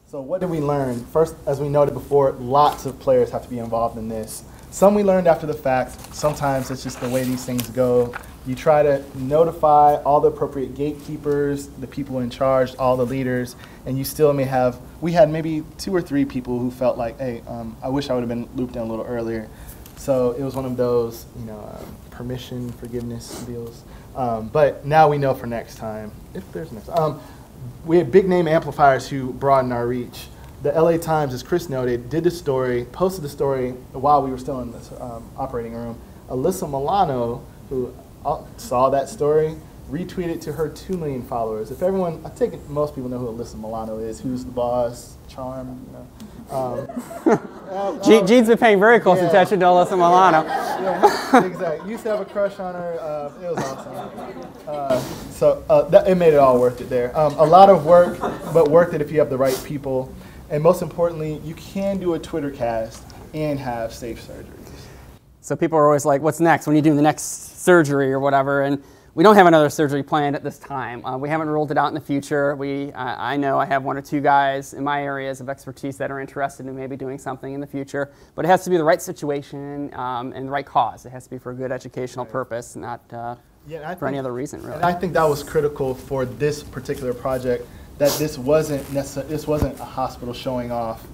So what did we learn? First, as we noted before, lots of players have to be involved in this. Some we learned after the fact. Sometimes it's just the way these things go. You try to notify all the appropriate gatekeepers, the people in charge, all the leaders, and you still may have, we had maybe 2 or 3 people who felt like, hey, I wish I would have been looped in a little earlier. So it was one of those, you know, permission, forgiveness deals. But now we know for next time, if there's next time. We had big name amplifiers who broadened our reach. The LA Times, as Chris noted, did the story, posted the story while we were still in this operating room. Alyssa Milano, who saw that story, retweeted to her 2 million followers. If everyone, I take it most people know who Alyssa Milano is, who's the boss, Charm, you know. Gene's been paying very close attention to Alyssa Milano. Yeah, exactly. Used to have a crush on her. It was awesome. It made it all worth it there. A lot of work, but worth it if you have the right people. And most importantly, you can do a Twitter cast and have safe surgeries. So people are always like, what's next when you do the next surgery or whatever? And we don't have another surgery planned at this time. We haven't ruled it out in the future. I know I have 1 or 2 guys in my areas of expertise that are interested in maybe doing something in the future, but it has to be the right situation and the right cause. It has to be for a good educational purpose, not for any other reason, really. And I think that was critical for this particular project, that this wasn't a hospital showing off.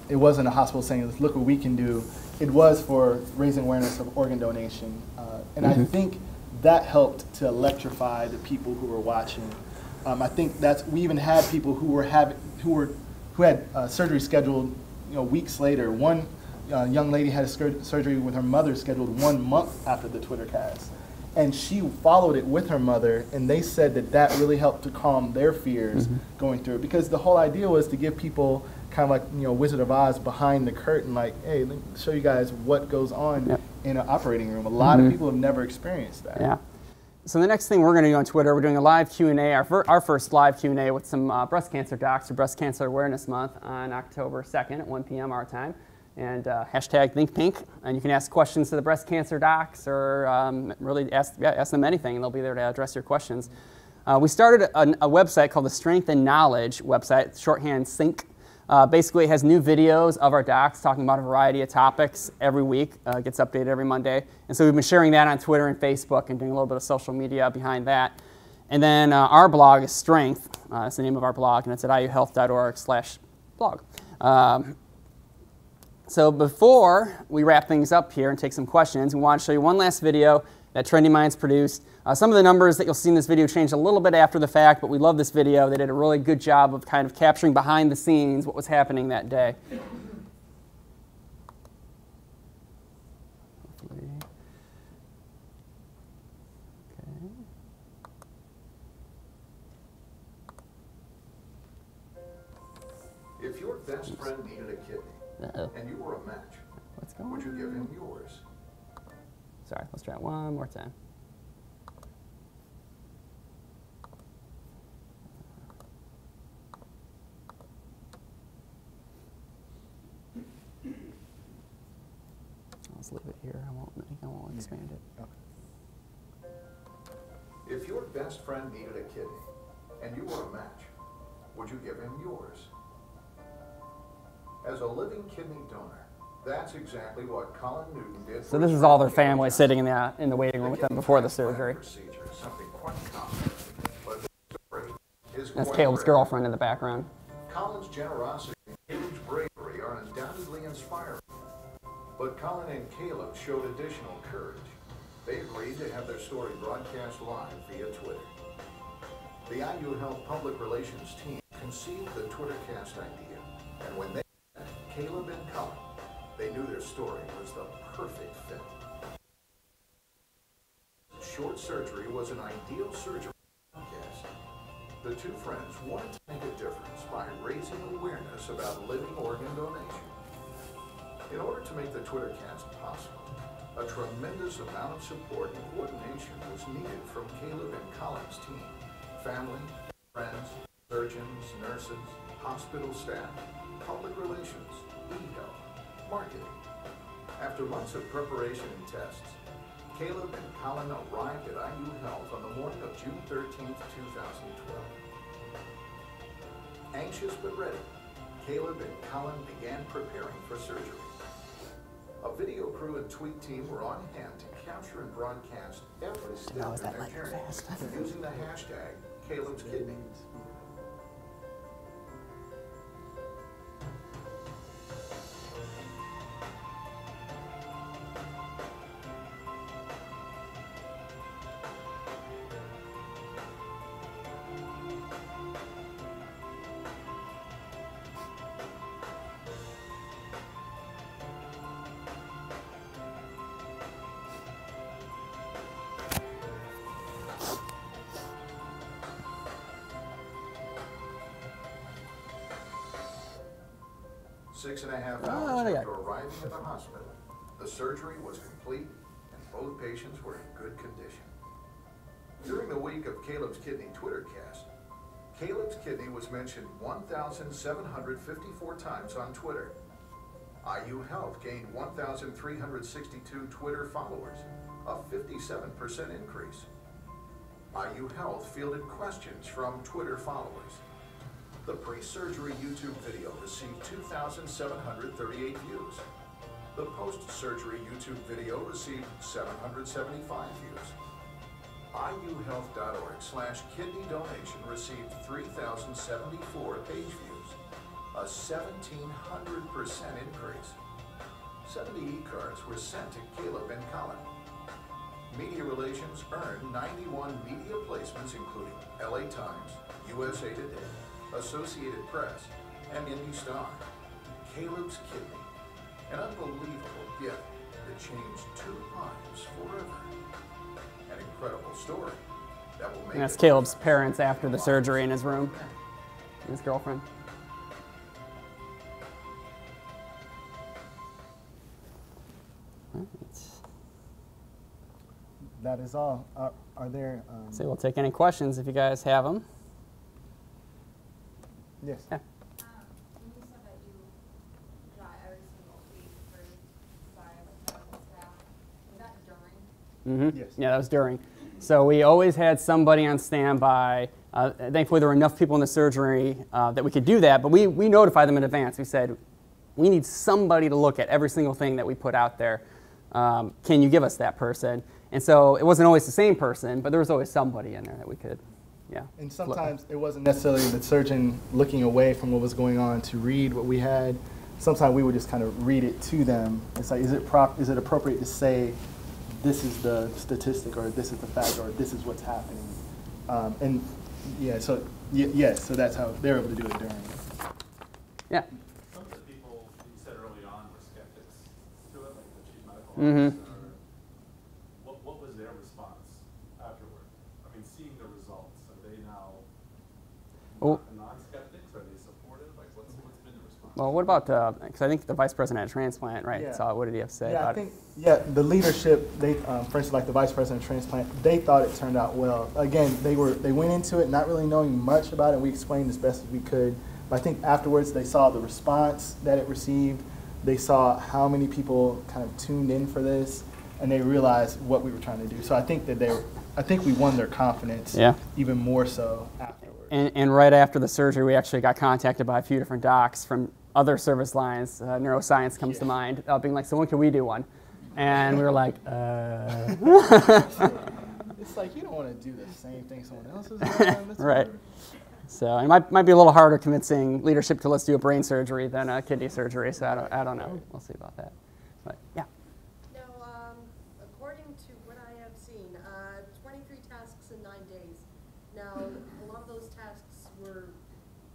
It wasn't a hospital saying, look what we can do. It was for raising awareness of organ donation. And I think that helped to electrify the people who were watching. I think we even had people who had surgery scheduled, you know, weeks later. One young lady had a surgery with her mother scheduled 1 month after the Twitter cast. And she followed it with her mother, and they said that really helped to calm their fears going through it. Because the whole idea was to give people kind of like, you know, Wizard of Oz behind the curtain, like, hey, let me show you guys what goes on in an operating room. A lot of people have never experienced that. Yeah. So the next thing we're going to do on Twitter, we're doing a live Q&A, our first live Q&A with some breast cancer docs for Breast Cancer Awareness Month on October 2nd at 1 p.m. our time. And hashtag ThinkPink, and you can ask questions to the breast cancer docs or really ask them anything, and they'll be there to address your questions. We started a website called the Strength and Knowledge website, shorthand SYNC. Basically, it has new videos of our docs talking about a variety of topics every week. It gets updated every Monday. And so we've been sharing that on Twitter and Facebook and doing a little bit of social media behind that. And then our blog is Strength. That's the name of our blog, and it's at iuhealth.org/blog. So before we wrap things up here and take some questions, we want to show you one last video that Trendy Minds produced. Some of the numbers that you'll see in this video changed a little bit after the fact, but we love this video. They did a really good job of kind of capturing behind the scenes what was happening that day. Hopefully. Okay. If your best friend needed a kidney, and you were a match, would you give him yours? Sorry, let's try it one more time. Let's leave it here. I won't expand it. Okay. If your best friend needed a kidney, and you were a match, would you give him yours? As a living kidney donor, that's exactly what Colin Newton did. So this is all their family sitting in the waiting room with them before the surgery. That's Caleb's girlfriend in the background. Colin's generosity and huge bravery are undoubtedly inspiring, but Colin and Caleb showed additional courage. They agreed to have their story broadcast live via Twitter. The IU Health Public Relations team conceived the Twittercast idea, and when they met Caleb and Colin, they knew their story was the perfect fit. Short surgery was an ideal surgery podcast. The two friends wanted to make a difference by raising awareness about living organ donation. In order to make the Twittercast possible, a tremendous amount of support and coordination was needed from Caleb and Colin's team. Family, friends, surgeons, nurses, hospital staff, public relations, e-health, marketing. After months of preparation and tests, Caleb and Colin arrived at IU Health on the morning of June 13th, 2012. Anxious but ready, Caleb and Colin began preparing for surgery. A video crew and tweet team were on hand to capture and broadcast every step of their journey using the hashtag Caleb's Kidney. Six and a half hours after arriving at the hospital, the surgery was complete and both patients were in good condition. During the week of Caleb's Kidney Twittercast, Caleb's Kidney was mentioned 1,754 times on Twitter. IU Health gained 1,362 Twitter followers, a 57% increase. IU Health fielded questions from Twitter followers. The pre-surgery YouTube video received 2,738 views. The post-surgery YouTube video received 775 views. IUHealth.org/kidney donation received 3,074 page views, a 1,700% increase. 70 e-cards were sent to Caleb and Colin. Media Relations earned 91 media placements including LA Times, USA Today, Associated Press, and Indy Star. Caleb's Kidney, an unbelievable gift that changed 2 lives forever. An incredible story that will make. And that's Caleb's parents after the surgery in his room, and his girlfriend. That is all. Are there? So we'll take any questions if you guys have them. Yes. Yeah. When you said that you got every single week for staff, was that during? Mm-hmm. Yes. Yeah, that was during. So we always had somebody on standby. Thankfully, there were enough people in the surgery that we could do that, but we notified them in advance. We said, we need somebody to look at every single thing that we put out there. Can you give us that person? And so it wasn't always the same person, but there was always somebody in there that we could, yeah. And sometimes it wasn't necessarily the surgeon looking away from what was going on to read what we had. Sometimes we would just kind of read it to them. It's like, is it appropriate to say, this is the statistic, or this is the fact, or this is what's happening? And yeah, so yes, so that's how they're able to do it during. Yeah. Some of the people you said early on were skeptics to it, like the chief medical Mm-hmm. officer. What was their response afterward? I mean, seeing the results, are they now non-skeptics? Are they supportive? Like, what's been the response? Well, what about, because I think the vice president of transplant, right? Yeah. So what did he have to say Yeah, about I think, the leadership, they, for instance, like the vice president of transplant, they thought it turned out well. Again, they went into it not really knowing much about it. We explained as best as we could. But I think afterwards they saw the response that it received. They saw how many people kind of tuned in for this, and they realized what we were trying to do. So I think that we won their confidence. Yeah. Even more so afterwards. And right after the surgery, we actually got contacted by a few different docs from other service lines. Neuroscience comes to mind, being like, so when can we do one? And we were like, It's like, you don't want to do the same thing someone else is doing. That's Right. hard. So it might be a little harder convincing leadership to let's do a brain surgery than a kidney surgery. So I don't know. We'll see about that. But yeah. No, according to what I seen. 23 tasks in 9 days. Now, a lot of those tasks were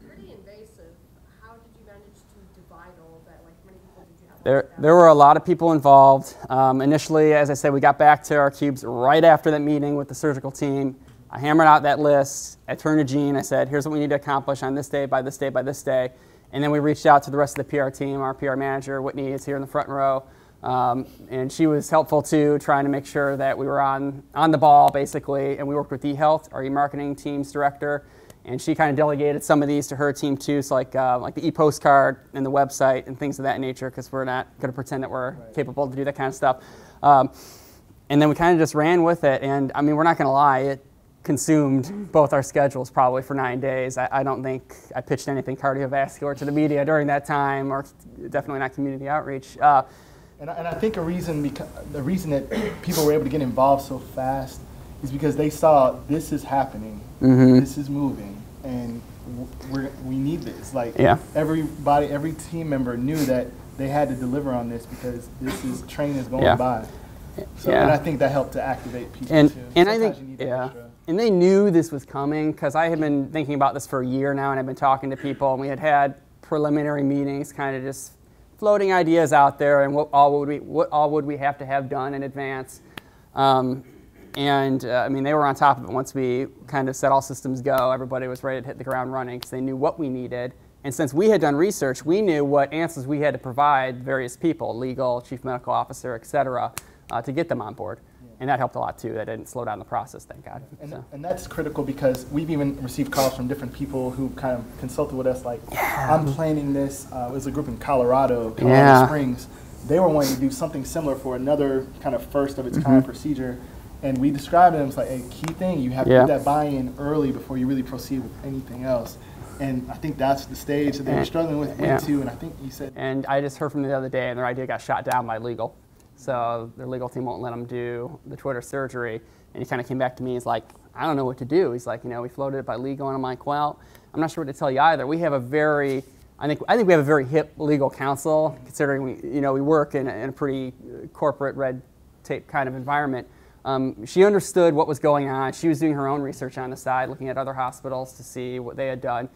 pretty invasive. How did you manage to divide all of that? Like, how many people did you have? There were a lot of people involved. Initially, as I said, we got back to our cubes right after that meeting with the surgical team. I hammered out that list. I turned to Jean. I said, here's what we need to accomplish on this day, by this day, by this day. And then we reached out to the rest of the PR team. Our PR manager, Whitney, is here in the front row. And she was helpful too, trying to make sure that we were on the ball, basically. And we worked with eHealth, our e-marketing team's director. And she kind of delegated some of these to her team too, so like the e-postcard and the website and things of that nature, because we're not going to pretend that we're capable to do that kind of stuff. And then we kind of just ran with it. And I mean, we're not going to lie, it consumed both our schedules probably for 9 days. I don't think I pitched anything cardiovascular to the media during that time, or definitely not community outreach. And I think the reason that people were able to get involved so fast is because they saw this is happening, this is moving, and we need this. Like everybody, every team member knew that they had to deliver on this because train is going by. So and I think that helped to activate people too. And I think and they knew this was coming, because I had been thinking about this for a year now, and I've been talking to people, and we had preliminary meetings, kind of just floating ideas out there, and what all would we have to have done in advance. I mean, they were on top of it once we kind of set all systems go. Everybody was ready to hit the ground running because they knew what we needed. And since we had done research, we knew what answers we had to provide various people, legal, chief medical officer, et cetera, to get them on board. And that helped a lot too. That didn't slow down the process, thank God. And that's critical, because we've even received calls from different people who kind of consulted with us, like, I'm planning this. It was a group in Colorado Springs. They were wanting to do something similar for another kind of first of its kind procedure. And we described it as like a key thing. You have to get that buy-in early before you really proceed with anything else. And I think that's the stage that they were struggling with too. And I think you said. And I just heard from them the other day, and their idea got shot down by legal. So their legal team won't let them do the Twitter surgery. And he kind of came back to me. He's like, I don't know what to do. He's like, we floated it by legal. And I'm like, well, I'm not sure what to tell you either. We have a very, I think we have a very hip legal counsel, considering we work in a pretty corporate red tape kind of environment. She understood what was going on. She was doing her own research on the side, looking at other hospitals to see what they had done.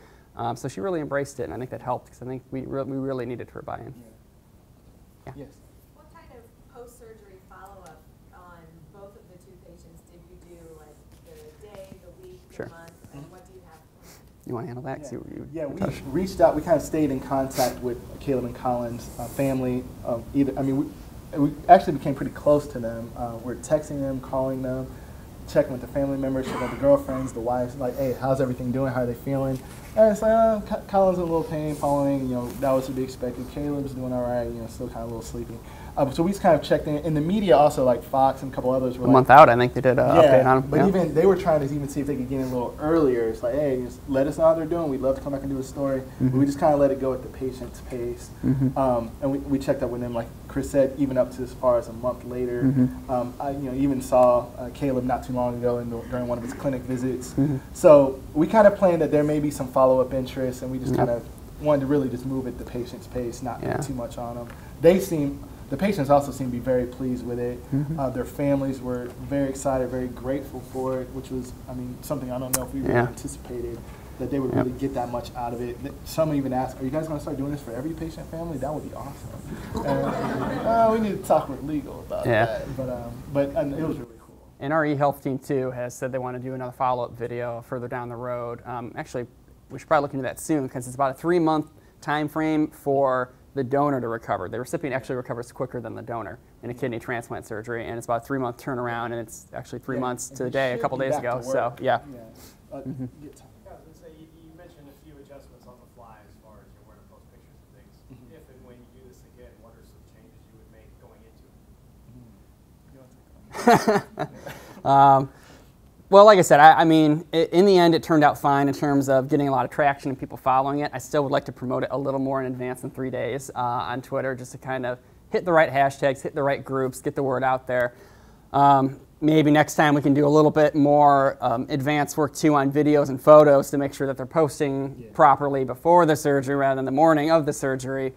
So she really embraced it, and I think that helped, because I think we really needed her buy-in. Yes. What kind of post-surgery follow-up on both of the two patients did you do, like the day, the week, the month, and what do you have? You want to handle that? We reached out. We kind of stayed in contact with Caleb and Colin's family. We actually became pretty close to them. We're texting them, calling them, checking with the family members, checking with the girlfriends, the wives, like, hey, how's everything doing? How are they feeling? And it's like, Colin's in a little pain following, that was to be expected. Caleb's doing all right, still kind of a little sleepy. So we just kind of checked in. And the media also, like Fox and a couple others, were a month out, I think they did an update on them. But even they were trying to even see if they could get in a little earlier. It's like, hey, just let us know how they're doing. We'd love to come back and do a story. But we just kind of let it go at the patient's pace. And we checked up with them, like Chris said, even up to as far as a month later. I even saw Caleb not too long ago during one of his clinic visits. So we kind of planned that there may be some follow-up interest, and we just kind of wanted to really just move at the patient's pace, not put too much on them. The patients also seem to be very pleased with it. Their families were very excited, very grateful for it, which was, something I don't know if we really anticipated, that they would really get that much out of it. Some even asked, are you guys going to start doing this for every patient family? That would be awesome. And, we need to talk with legal about that. But it was really cool. And our eHealth team, too, has said they want to do another follow-up video further down the road. Actually, we should probably look into that soon, because it's about a 3-month time frame for the donor to recover. The recipient actually recovers quicker than the donor in a kidney transplant surgery, and it's about a 3-month turnaround, and it's actually 3 months to the day a couple days ago. So, I was going to say, you mentioned a few adjustments on the fly as far as where to post pictures and things. If and when you do this again, what are some changes you would make going into it? Well, like I said, in the end, it turned out fine in terms of getting a lot of traction and people following it. I still would like to promote it a little more in advance than 3 days on Twitter, just to kind of hit the right hashtags, hit the right groups, get the word out there. Maybe next time we can do a little bit more advanced work too on videos and photos to make sure that they're posting properly before the surgery rather than the morning of the surgery.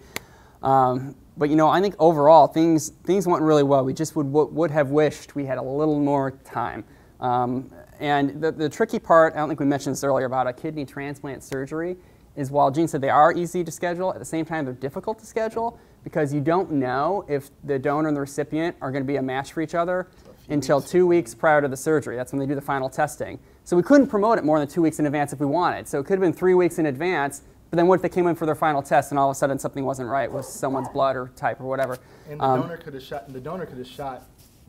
But you know, I think overall things went really well. We just would have wished we had a little more time. And the tricky part, I don't think we mentioned this earlier, about a kidney transplant surgery is while Gene said they are easy to schedule, at the same time they're difficult to schedule because you don't know if the donor and the recipient are going to be a match for each other until 2 weeks prior to the surgery. That's when they do the final testing. So we couldn't promote it more than 2 weeks in advance if we wanted. So it could have been 3 weeks in advance, but then what if they came in for their final test and all of a sudden something wasn't right with someone's blood or type or whatever? And the donor could have shot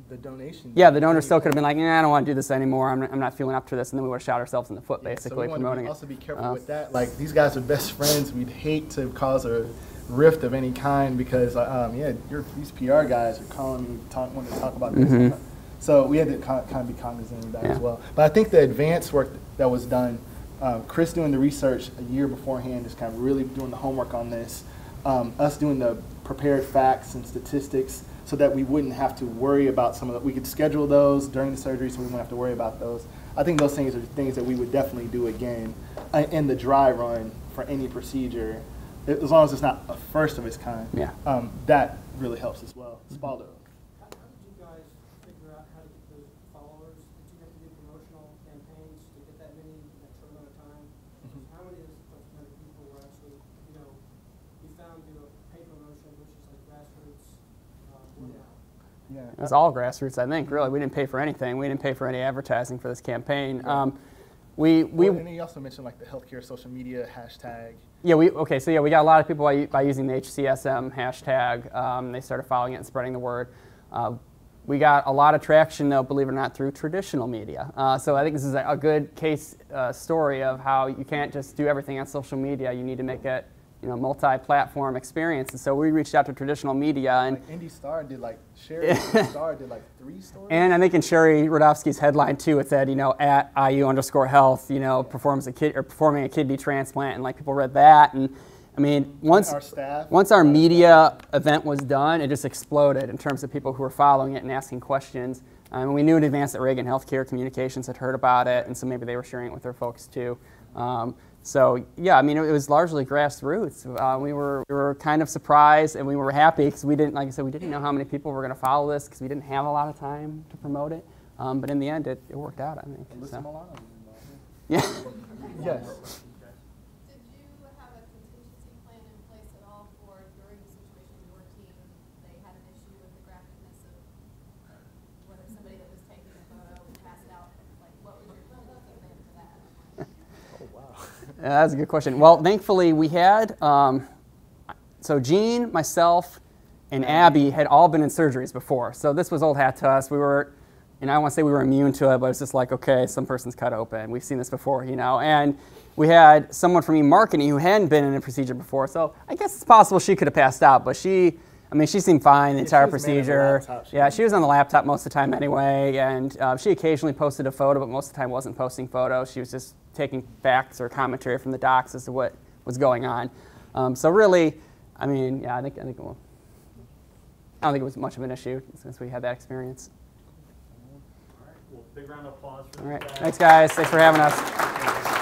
the donation. Yeah, the donor still could have been like, I don't want to do this anymore. I'm not feeling up to this, and then we would have shot ourselves in the foot, basically, so promoting it. Also be careful with that. Like, these guys are best friends. We'd hate to cause a rift of any kind because, these PR guys are calling me, wanting to talk about this. So we had to kind of be cognizant of that as well. But I think the advanced work that was done, Chris doing the research a year beforehand, just kind of really doing the homework on this, us doing the prepared facts and statistics, so that we wouldn't have to worry about some of the, we could schedule those during the surgery so we wouldn't have to worry about those. I think those things are things that we would definitely do again in the dry run for any procedure, as long as it's not a first of its kind. Yeah. That really helps as well. Spaldo. How did you guys figure out how to get those followers? Did you have to do promotional campaigns to get that many in that short amount of time? How many of those people were actually, you found through a paid promotion, which is like grassroots? Yeah. It was all grassroots, I think, really. We didn't pay for anything. We didn't pay for any advertising for this campaign. And he also mentioned like the healthcare social media hashtag. Yeah, we got a lot of people by using the HCSM hashtag. They started following it and spreading the word. We got a lot of traction, though, believe it or not, through traditional media. So I think this is a good case story of how you can't just do everything on social media. You need to make it multi-platform experience. And so we reached out to traditional media. And like Indy Star did Sherry Star did 3 stories. And I think in Sherry Rodofsky's headline too, it said, at IU_health, performing a kidney transplant, and people read that. And I mean, once our media event was done, it just exploded in terms of people who were following it and asking questions. We knew in advance that Reagan Healthcare Communications had heard about it, and so maybe they were sharing it with their folks too. So yeah, I mean, it was largely grassroots. We were kind of surprised, and we were happy because we didn't, like I said, we didn't know how many people were going to follow this because we didn't have a lot of time to promote it. But in the end, it worked out, I think. Yeah. Yes. Did you have a contingency plan in place at all for during the situation your team, they had an issue with the graphicness of whether somebody that was taking a photo passed out? What was your contingency plan for that? That's a good question. Well, thankfully we had, so Gene, myself, and Abby had all been in surgeries before. So this was old hat to us. We were, I don't want to say we were immune to it, but it's just like, okay, some person's cut open. We've seen this before, And we had someone from e-marketing who hadn't been in a procedure before. So I guess it's possible she could have passed out, but she seemed fine the entire procedure. Yeah, she was on the laptop most of the time anyway, and she occasionally posted a photo, but most of the time wasn't posting photos. She was just taking facts or commentary from the docs as to what was going on. So really, I don't think it was much of an issue since we had that experience. All right, well, big round of applause for All right, thanks guys. Thanks for having us.